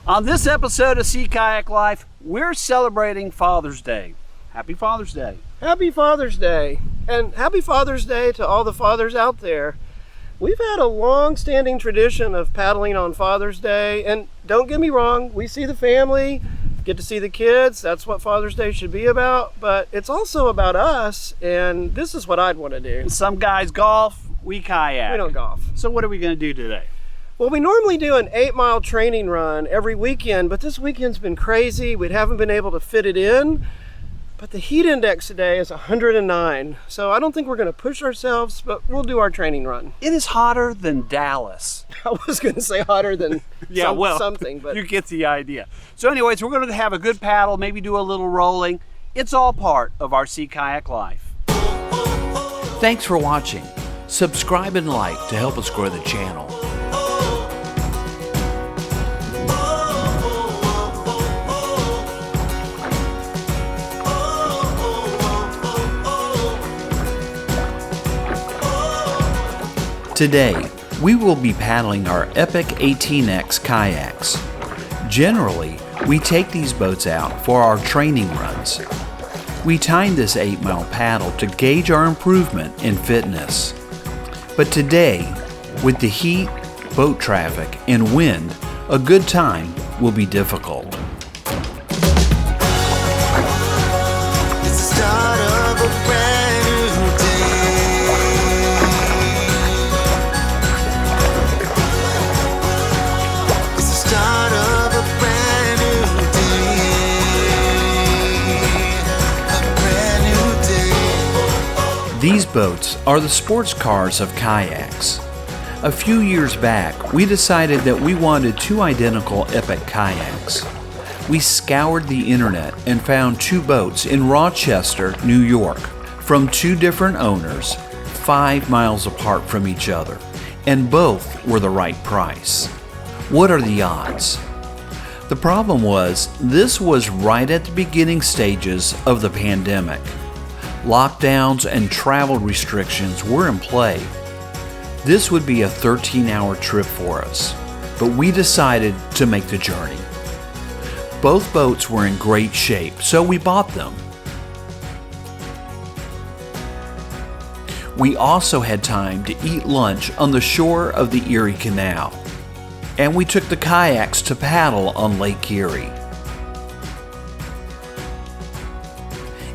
On this episode of Sea Kayak Life, we're celebrating Father's Day. Happy Father's Day. Happy Father's Day. And happy Father's Day to all the fathers out there. We've had a long-standing tradition of paddling on Father's Day, and don't get me wrong, we see the family, get to see the kids, that's what Father's Day should be about, but it's also about us, and this is what I'd want to do. Some guys golf, we kayak. We don't golf. So what are we going to do today? Well, we normally do an 8-mile training run every weekend, but this weekend's been crazy. We haven't been able to fit it in, but the heat index today is 109. So I don't think we're going to push ourselves, but we'll do our training run. It is hotter than Dallas. I was going to say hotter than something, but you get the idea. So anyways, we're going to have a good paddle, maybe do a little rolling. It's all part of our Sea Kayak Life. Thanks for watching. Subscribe and like to help us grow the channel. Today, we will be paddling our EP19 kayaks. Generally, we take these boats out for our training runs. We timed this 8-mile paddle to gauge our improvement in fitness. But today, with the heat, boat traffic, and wind, a good time will be difficult. It's the start of a brand new day. It's the start of a brand new day. A brand new day. These boats are the sports cars of kayaks. A few years back, we decided that we wanted 2 identical Epic kayaks. We scoured the internet and found 2 boats in Rochester, New York, from 2 different owners, 5 miles apart from each other, and both were the right price. What are the odds? The problem was, this was right at the beginning stages of the pandemic. Lockdowns and travel restrictions were in play. This would be a 13-hour trip for us, but we decided to make the journey. Both boats were in great shape, so we bought them. We also had time to eat lunch on the shore of the Erie Canal, and we took the kayaks to paddle on Lake Erie.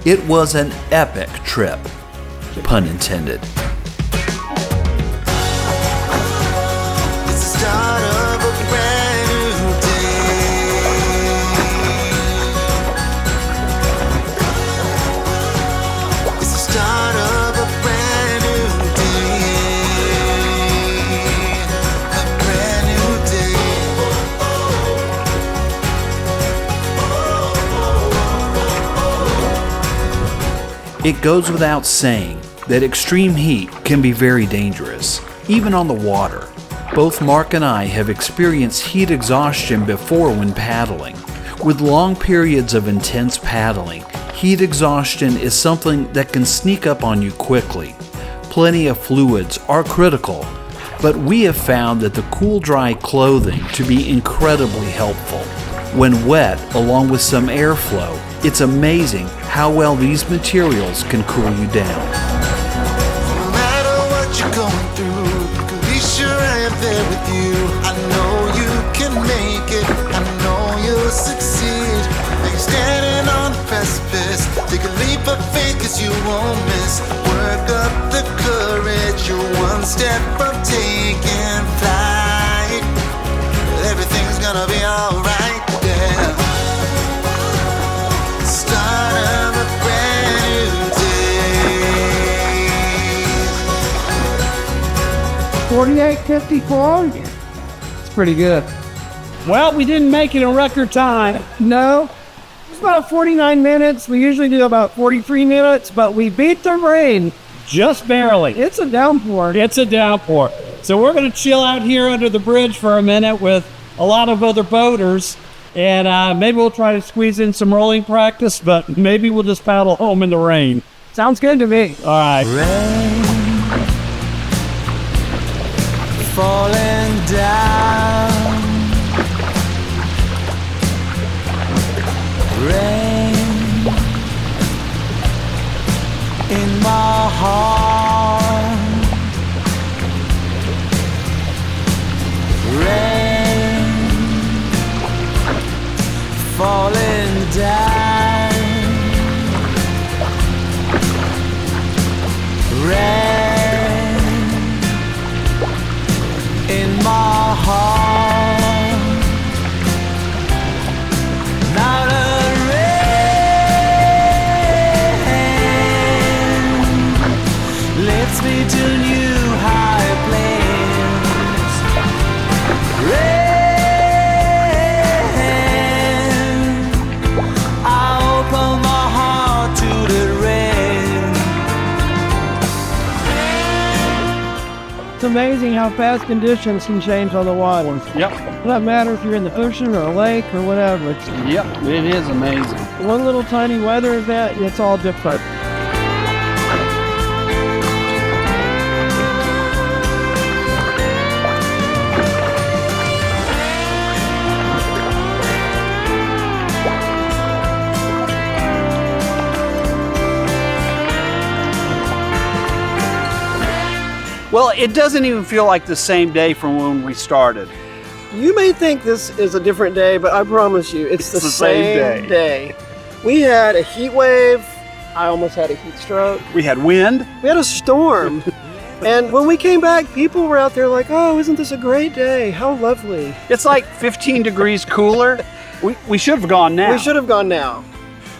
It was an epic trip, pun intended. It's the start of a brand new day. It's the start of a brand new day. A brand new It goes without saying that extreme heat can be very dangerous, even on the water. Both Mark and I have experienced heat exhaustion before when paddling. With long periods of intense paddling, heat exhaustion is something that can sneak up on you quickly. Plenty of fluids are critical, but we have found that the cool, dry clothing to be incredibly helpful. When wet, along with some airflow, it's amazing how well these materials can cool you down. No matter what you're going through, you can be sure I am there with you. I know you can make it. I know you'll succeed. Now you're standing on the precipice. Take a leap of faith, 'cause you won't miss. Work up the courage. You're one step from taking flight. Everything's gonna be alright there. Start of a brand new day. 48:54. It's pretty good. Well, we didn't make it in record time. No, it's about 49 minutes. We usually do about 43 minutes, but we beat the rain. Just barely. It's a downpour. It's a downpour. So we're going to chill out here under the bridge for a minute with a lot of other boaters. And maybe we'll try to squeeze in some rolling practice, but maybe we'll just paddle home in the rain. Sounds good to me. All right. Rain falling down. how fast conditions can change on the water. Yep. It doesn't matter if you're in the ocean or a lake or whatever. It's Yep. It is amazing. one little tiny weather event, and it's all different. Well, it doesn't even feel like the same day from when we started. You may think this is a different day, but I promise you, it's the same day. We had a heat wave. I almost had a heat stroke. We had wind. We had a storm. And when we came back, people were out there like, oh, isn't this a great day? How lovely. It's like 15 degrees cooler. We should have gone now. We should have gone now.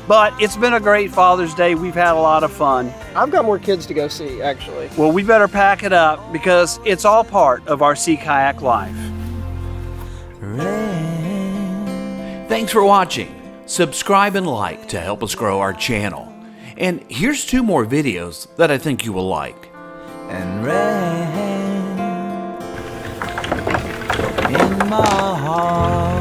But it's been a great Father's Day. We've had a lot of fun. I've got more kids to go see, actually. Well, we better pack it up because it's all part of our sea kayak life. Thanks for watching. Subscribe and like to help us grow our channel. And here's 2 more videos that I think you will like. And rain in my heart.